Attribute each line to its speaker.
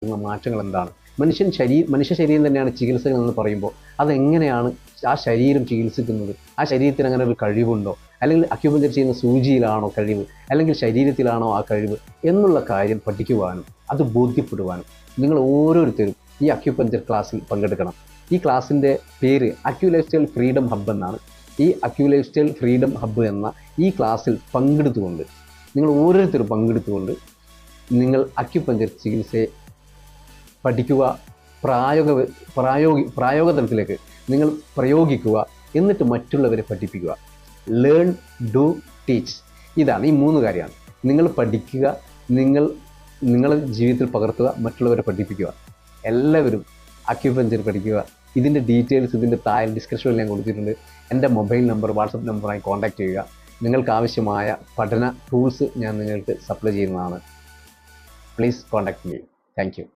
Speaker 1: വരുത്തുന്ന മാറ്റങ്ങൾ എന്താണ്? മനുഷ്യ ശരീരം തന്നെയാണ് ചികിത്സകൾ എന്ന് പറയുമ്പോൾ അതെങ്ങനെയാണ് ആ ശരീരം ചികിത്സിക്കുന്നത്? ആ ശരീരത്തിന് അങ്ങനെ ഒരു കഴിവുണ്ടോ? അല്ലെങ്കിൽ അക്യുപഞ്ചർ ചെയ്യുന്ന സൂചിയിലാണോ കഴിവ്, അല്ലെങ്കിൽ ശരീരത്തിലാണോ ആ കഴിവ് എന്നുള്ള കാര്യം പഠിക്കുവാനും അത് ബോധ്യപ്പെടുവാനും നിങ്ങൾ ഓരോരുത്തരും ഈ അക്യുപഞ്ചർ ക്ലാസ്സിൽ പങ്കെടുക്കണം. ഈ ക്ലാസ്സിൻ്റെ പേര് acu life style freedom hub എന്നാണ്. ഈ acu life style freedom hub എന്ന ഈ ക്ലാസ്സിൽ പങ്കെടുത്തുകൊണ്ട് നിങ്ങൾ ഓരോരുത്തരും പങ്കെടുത്തുകൊണ്ട് നിങ്ങൾ അക്യുപഞ്ചർ ചികിത്സയെ പഠിക്കുക, പ്രായോഗ തലത്തിലേക്ക് നിങ്ങൾ പ്രയോഗിക്കുക, എന്നിട്ട് മറ്റുള്ളവരെ പഠിപ്പിക്കുക. Learn, do, teach. ഇതാണ് ഈ 3 കാര്യമാണ്. നിങ്ങൾ പഠിക്കുക, നിങ്ങളുടെ ജീവിതത്തിൽ പകർത്തുക, മറ്റുള്ളവരെ പഠിപ്പിക്കുക. എല്ലാവരും അക്യുപഞ്ചർ പഠിക്കുക. ഇതിൻ്റെ ഡീറ്റെയിൽസ് ഇതിൻ്റെ താഴെ ഡിസ്ക്രിപ്ഷനിൽ ഞാൻ കൊടുത്തിട്ടുണ്ട്. എൻ്റെ മൊബൈൽ നമ്പർ, വാട്സപ്പ് നമ്പറായി കോൺടാക്റ്റ് ചെയ്യുക. നിങ്ങൾക്ക് ആവശ്യമായ പഠന ടൂൾസ് ഞാൻ നിങ്ങൾക്ക് സപ്ലൈ ചെയ്യുന്നതാണ്. Please contact me. Thank you.